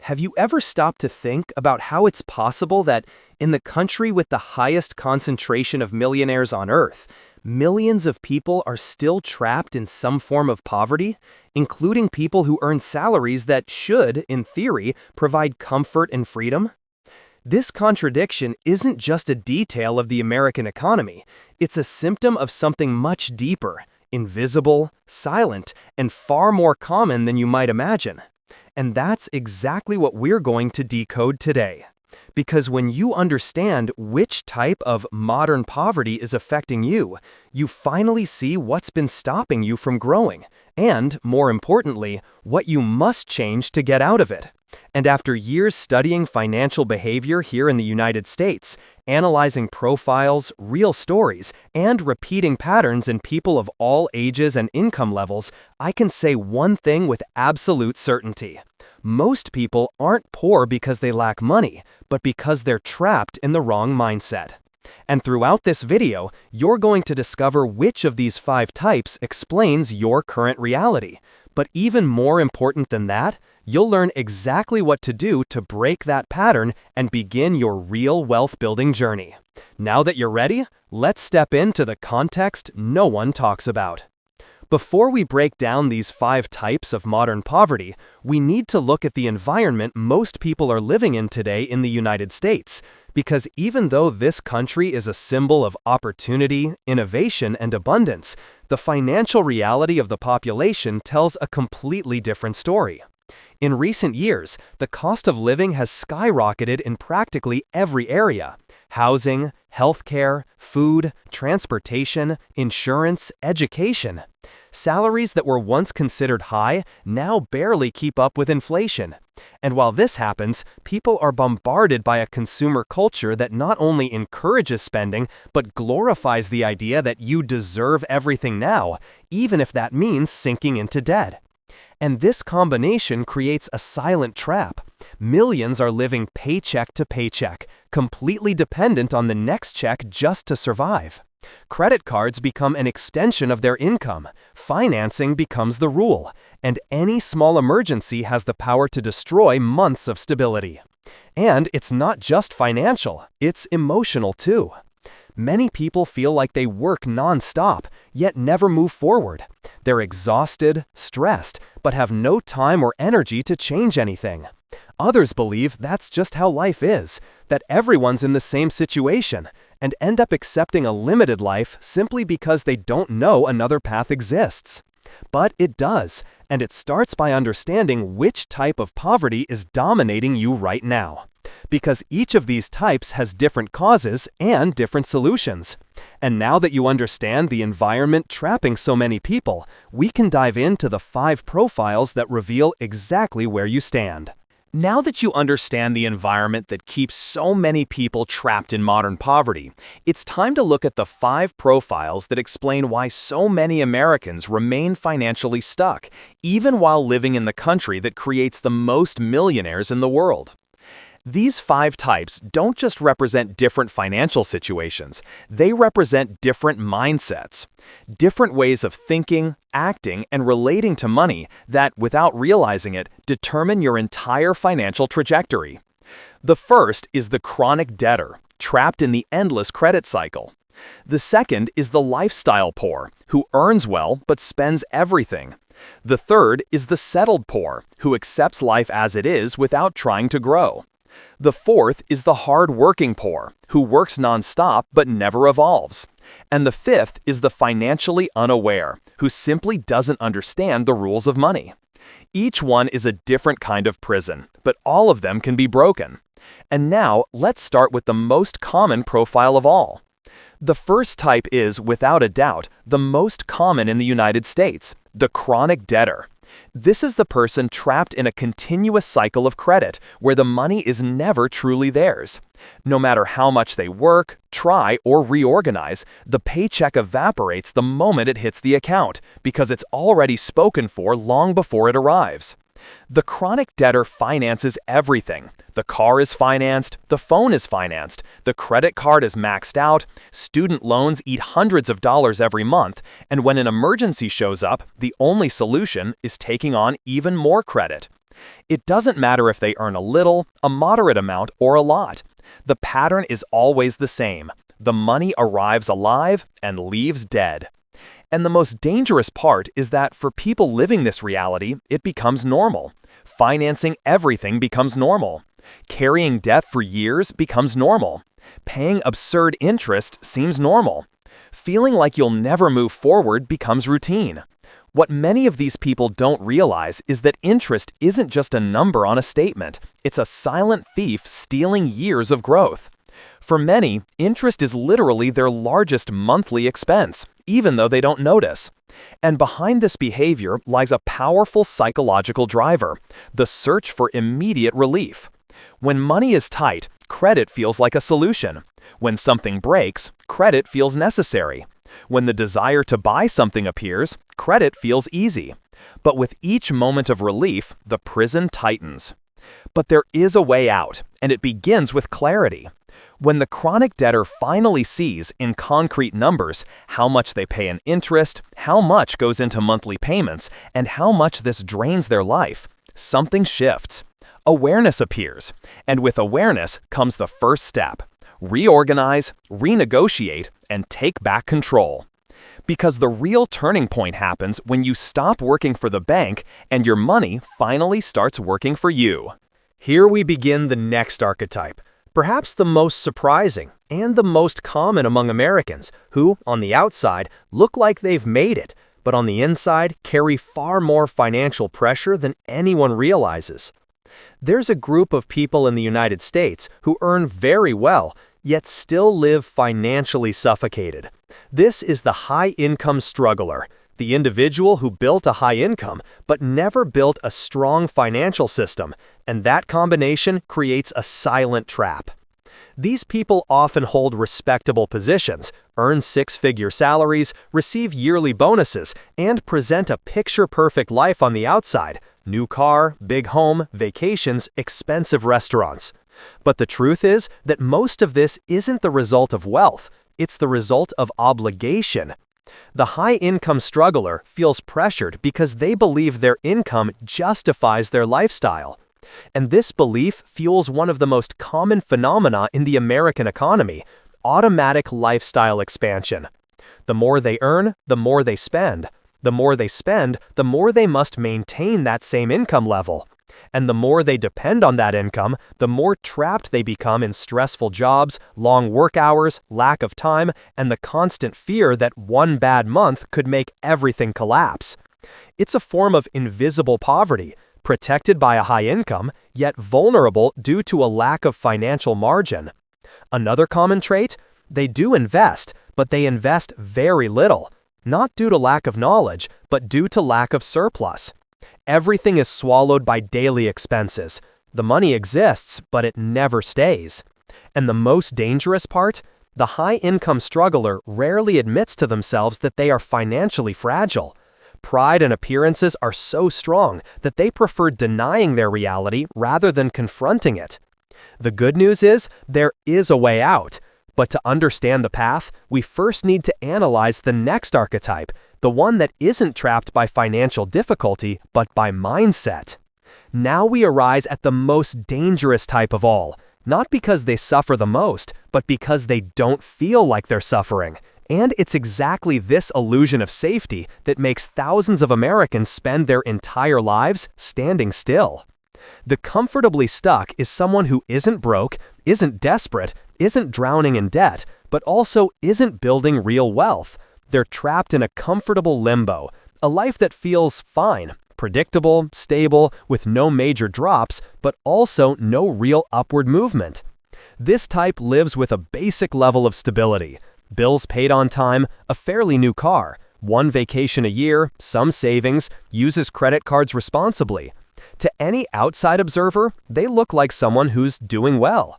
Have you ever stopped to think about how it's possible that in the country with the highest concentration of millionaires on Earth, millions of people are still trapped in some form of poverty, including people who earn salaries that should, in theory, provide comfort and freedom? This contradiction isn't just a detail of the American economy, it's a symptom of something much deeper, invisible, silent, and far more common than you might imagine. And that's exactly what we're going to decode today. Because when you understand which type of modern poverty is affecting you, you finally see what's been stopping you from growing, and, more importantly, what you must change to get out of it. And after years studying financial behavior here in the United States, analyzing profiles, real stories, and repeating patterns in people of all ages and income levels, I can say one thing with absolute certainty. Most people aren't poor because they lack money, but because they're trapped in the wrong mindset. And throughout this video, you're going to discover which of these 5 types explains your current reality. But even more important than that, you'll learn exactly what to do to break that pattern and begin your real wealth-building journey. Now that you're ready, let's step into the context no one talks about. Before we break down these 5 types of modern poverty, we need to look at the environment most people are living in today in the United States, because even though this country is a symbol of opportunity, innovation, and abundance, the financial reality of the population tells a completely different story. In recent years, the cost of living has skyrocketed in practically every area: housing, healthcare, food, transportation, insurance, education. Salaries that were once considered high now barely keep up with inflation. And while this happens, people are bombarded by a consumer culture that not only encourages spending, but glorifies the idea that you deserve everything now, even if that means sinking into debt. And this combination creates a silent trap. Millions are living paycheck to paycheck, completely dependent on the next check just to survive. Credit cards become an extension of their income, financing becomes the rule, and any small emergency has the power to destroy months of stability. And it's not just financial, it's emotional too. Many people feel like they work non-stop, yet never move forward. They're exhausted, stressed, but have no time or energy to change anything. Others believe that's just how life is, that everyone's in the same situation, and end up accepting a limited life simply because they don't know another path exists. But it does, and it starts by understanding which type of poverty is dominating you right now. Because each of these types has different causes and different solutions. And now that you understand the environment trapping so many people, we can dive into the 5 profiles that reveal exactly where you stand. Now that you understand the environment that keeps so many people trapped in modern poverty, it's time to look at the 5 profiles that explain why so many Americans remain financially stuck, even while living in the country that creates the most millionaires in the world. These 5 types don't just represent different financial situations, they represent different mindsets, different ways of thinking, acting, and relating to money that, without realizing it, determine your entire financial trajectory. The first is the chronic debtor, trapped in the endless credit cycle. The second is the lifestyle poor, who earns well but spends everything. The third is the settled poor, who accepts life as it is without trying to grow. The fourth is the hard-working poor, who works non-stop but never evolves. And the fifth is the financially unaware, who simply doesn't understand the rules of money. Each one is a different kind of prison, but all of them can be broken. And now, let's start with the most common profile of all. The first type is, without a doubt, the most common in the United States, the chronic debtor. This is the person trapped in a continuous cycle of credit where the money is never truly theirs. No matter how much they work, try, or reorganize, the paycheck evaporates the moment it hits the account because it's already spoken for long before it arrives. The chronic debtor finances everything. The car is financed, the phone is financed, the credit card is maxed out, student loans eat hundreds of dollars every month, and when an emergency shows up, the only solution is taking on even more credit. It doesn't matter if they earn a little, a moderate amount, or a lot. The pattern is always the same. The money arrives alive and leaves dead. And the most dangerous part is that for people living this reality, it becomes normal. Financing everything becomes normal. Carrying debt for years becomes normal. Paying absurd interest seems normal. Feeling like you'll never move forward becomes routine. What many of these people don't realize is that interest isn't just a number on a statement. It's a silent thief stealing years of growth. For many, interest is literally their largest monthly expense, even though they don't notice. And behind this behavior lies a powerful psychological driver, the search for immediate relief. When money is tight, credit feels like a solution. When something breaks, credit feels necessary. When the desire to buy something appears, credit feels easy. But with each moment of relief, the prison tightens. But there is a way out, and it begins with clarity. When the chronic debtor finally sees, in concrete numbers, how much they pay in interest, how much goes into monthly payments, and how much this drains their life, something shifts. Awareness appears, and with awareness comes the first step. Reorganize, renegotiate, and take back control. Because the real turning point happens when you stop working for the bank and your money finally starts working for you. Here we begin the next archetype, perhaps the most surprising and the most common among Americans, who, on the outside, look like they've made it, but on the inside carry far more financial pressure than anyone realizes. There's a group of people in the United States who earn very well, yet still live financially suffocated. This is the high-income struggler, the individual who built a high income but never built a strong financial system, and that combination creates a silent trap. These people often hold respectable positions, earn six-figure salaries, receive yearly bonuses, and present a picture-perfect life on the outside: new car, big home, vacations, expensive restaurants. But the truth is that most of this isn't the result of wealth, it's the result of obligation. The high-income struggler feels pressured because they believe their income justifies their lifestyle. And this belief fuels one of the most common phenomena in the American economy: automatic lifestyle expansion. The more they earn, the more they spend. The more they spend, the more they must maintain that same income level. And the more they depend on that income, the more trapped they become in stressful jobs, long work hours, lack of time, and the constant fear that one bad month could make everything collapse. It's a form of invisible poverty, protected by a high income, yet vulnerable due to a lack of financial margin. Another common trait? They do invest, but they invest very little. Not due to lack of knowledge, but due to lack of surplus. Everything is swallowed by daily expenses. The money exists, but it never stays. And the most dangerous part? The high-income struggler rarely admits to themselves that they are financially fragile. Pride and appearances are so strong that they prefer denying their reality rather than confronting it. The good news is, there is a way out. But to understand the path, we first need to analyze the next archetype, the one that isn't trapped by financial difficulty, but by mindset. Now we arise at the most dangerous type of all, not because they suffer the most, but because they don't feel like they're suffering. And it's exactly this illusion of safety that makes thousands of Americans spend their entire lives standing still. The comfortably stuck is someone who isn't broke, isn't desperate, isn't drowning in debt, but also isn't building real wealth. They're trapped in a comfortable limbo, a life that feels fine, predictable, stable, with no major drops, but also no real upward movement. This type lives with a basic level of stability: bills paid on time, a fairly new car, one vacation a year, some savings, uses credit cards responsibly. To any outside observer, they look like someone who's doing well.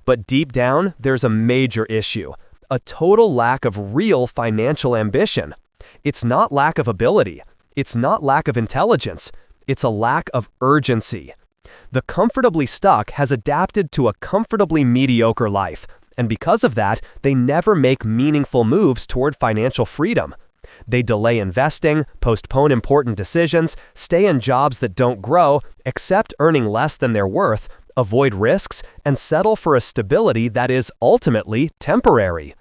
But deep down, there's a major issue: a total lack of real financial ambition. It's not lack of ability. It's not lack of intelligence. It's a lack of urgency. The comfortably stuck has adapted to a comfortably mediocre life, and because of that, they never make meaningful moves toward financial freedom. They delay investing, postpone important decisions, stay in jobs that don't grow, accept earning less than they're worth, avoid risks, and settle for a stability that is ultimately temporary.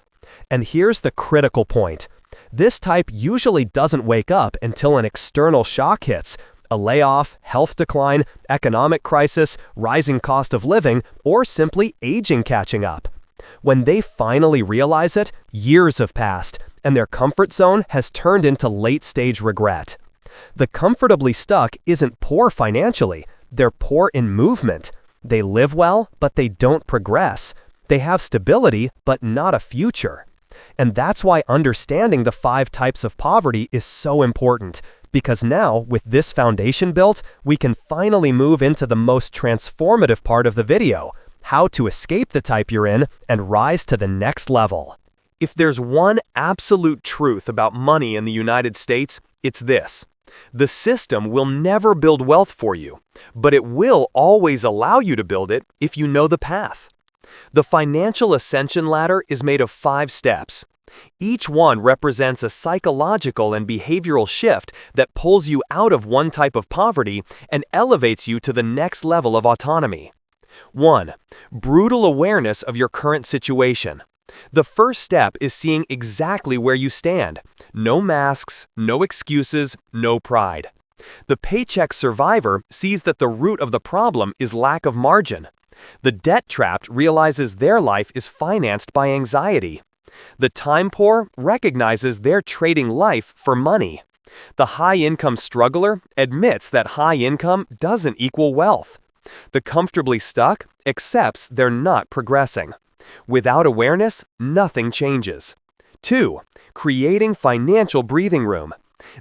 And here's the critical point. This type usually doesn't wake up until an external shock hits: a layoff, health decline, economic crisis, rising cost of living, or simply aging catching up. When they finally realize it, years have passed, and their comfort zone has turned into late-stage regret. The comfortably stuck isn't poor financially, they're poor in movement. They live well, but they don't progress. They have stability, but not a future. And that's why understanding the 5 types of poverty is so important, because now, with this foundation built, we can finally move into the most transformative part of the video: how to escape the type you're in and rise to the next level. If there's one absolute truth about money in the United States, it's this: the system will never build wealth for you, but it will always allow you to build it if you know the path. The financial ascension ladder is made of 5 steps. Each one represents a psychological and behavioral shift that pulls you out of one type of poverty and elevates you to the next level of autonomy. 1. Brutal awareness of your current situation. The first step is seeing exactly where you stand. No masks, no excuses, no pride. The paycheck survivor sees that the root of the problem is lack of margin. The debt-trapped realizes their life is financed by anxiety. The time-poor recognizes they're trading life for money. The high-income struggler admits that high income doesn't equal wealth. The comfortably stuck accepts they're not progressing. Without awareness, nothing changes. 2. Creating financial breathing room.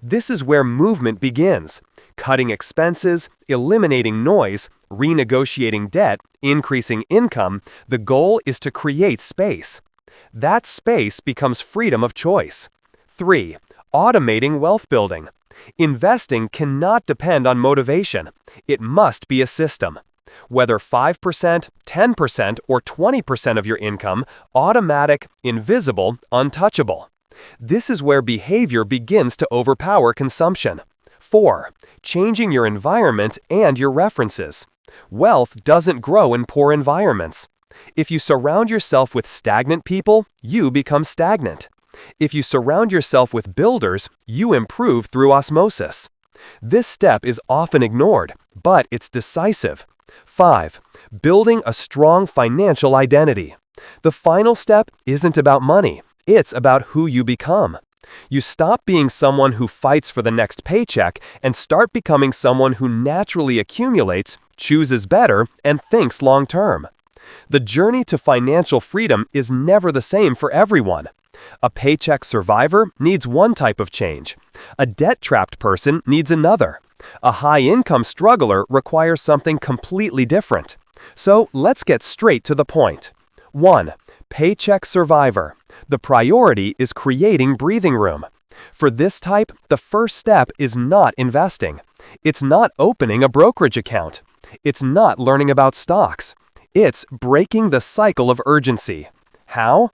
This is where movement begins. Cutting expenses, eliminating noise, renegotiating debt, increasing income. The goal is to create space. That space becomes freedom of choice. 3. Automating wealth building. Investing cannot depend on motivation. It must be a system. Whether 5%, 10%, or 20% of your income, automatic, invisible, untouchable. This is where behavior begins to overpower consumption. 4. Changing your environment and your references. Wealth doesn't grow in poor environments. If you surround yourself with stagnant people, you become stagnant. If you surround yourself with builders, you improve through osmosis. This step is often ignored, but it's decisive. 5. Building a strong financial identity. The final step isn't about money. It's about who you become. You stop being someone who fights for the next paycheck and start becoming someone who naturally accumulates, chooses better, and thinks long-term. The journey to financial freedom is never the same for everyone. A paycheck survivor needs one type of change. A debt-trapped person needs another. A high-income struggler requires something completely different. So let's get straight to the point. 1. Paycheck survivor. The priority is creating breathing room. For this type, the first step is not investing. It's not opening a brokerage account. It's not learning about stocks. It's breaking the cycle of urgency. How?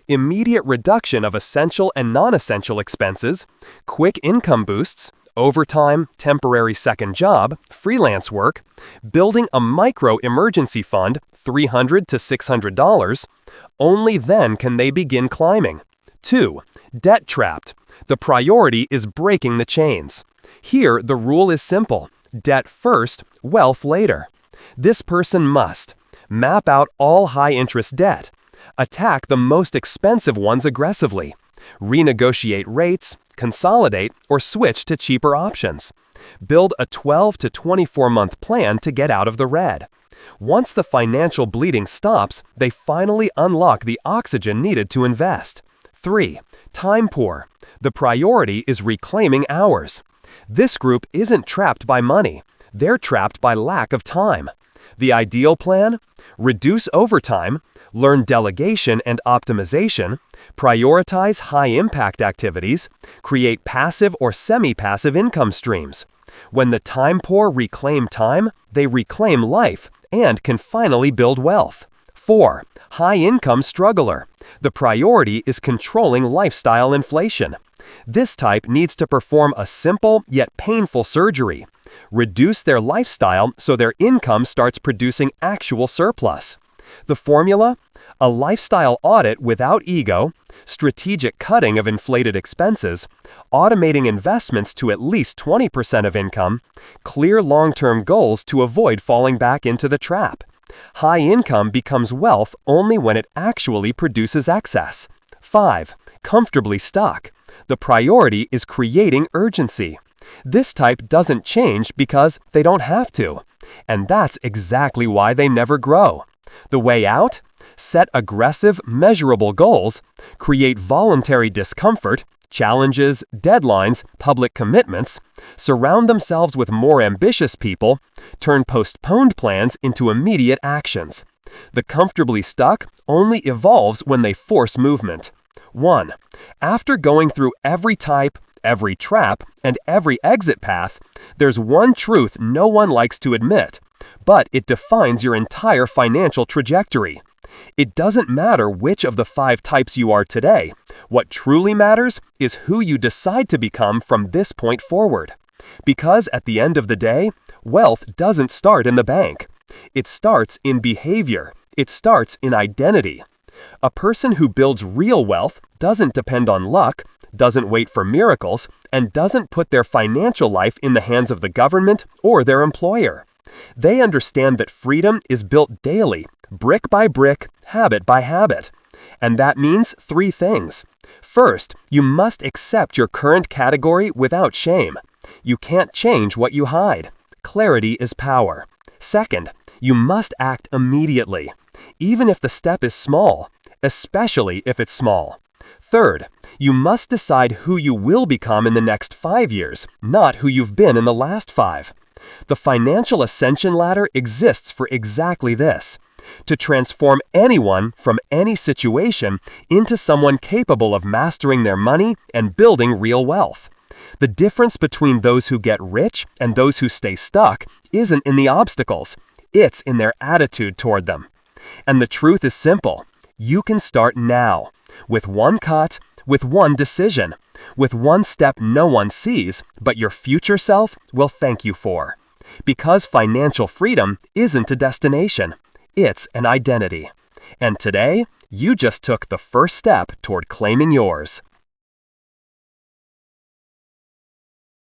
Immediate reduction of essential and non-essential expenses, quick income boosts, overtime, temporary second job, freelance work, building a micro emergency fund, $300 to $600. Only then can they begin climbing. 2. Debt trapped. The priority is breaking the chains. Here, the rule is simple: debt first, wealth later. This person must map out all high-interest debt, attack the most expensive ones aggressively, renegotiate rates, consolidate, or switch to cheaper options. Build a 12 to 24-month plan to get out of the red. Once the financial bleeding stops, they finally unlock the oxygen needed to invest. 3. Time poor. The priority is reclaiming hours. This group isn't trapped by money. They're trapped by lack of time. The ideal plan? Reduce overtime, learn delegation and optimization, prioritize high-impact activities, create passive or semi-passive income streams. When the time-poor reclaim time, they reclaim life and can finally build wealth. 4. High-income struggler. The priority is controlling lifestyle inflation. This type needs to perform a simple yet painful surgery. Reduce their lifestyle so their income starts producing actual surplus. The formula? A lifestyle audit without ego, strategic cutting of inflated expenses, automating investments to at least 20% of income, clear long-term goals to avoid falling back into the trap. High income becomes wealth only when it actually produces excess. 5. Comfortably stuck. The priority is creating urgency. This type doesn't change because they don't have to. And that's exactly why they never grow. The way out? Set aggressive, measurable goals, create voluntary discomfort, challenges, deadlines, public commitments, surround themselves with more ambitious people, turn postponed plans into immediate actions. The comfortably stuck only evolves when they force movement. 1. After going through every type, every trap, and every exit path, there's one truth no one likes to admit, but it defines your entire financial trajectory. It doesn't matter which of the 5 types you are today. What truly matters is who you decide to become from this point forward. Because at the end of the day, wealth doesn't start in the bank. It starts in behavior. It starts in identity. A person who builds real wealth doesn't depend on luck, doesn't wait for miracles, and doesn't put their financial life in the hands of the government or their employer. They understand that freedom is built daily, brick by brick, habit by habit. And that means 3 things. First, you must accept your current category without shame. You can't change what you hide. Clarity is power. Second, you must act immediately, even if the step is small, especially if it's small. Third, you must decide who you will become in the next 5 years, not who you've been in the last 5. The financial ascension ladder exists for exactly this: to transform anyone from any situation into someone capable of mastering their money and building real wealth. The difference between those who get rich and those who stay stuck isn't in the obstacles, it's in their attitude toward them. And the truth is simple: you can start now, with one cut, with one decision, with one step no one sees, but your future self will thank you for. Because financial freedom isn't a destination, it's an identity. And today, you just took the first step toward claiming yours.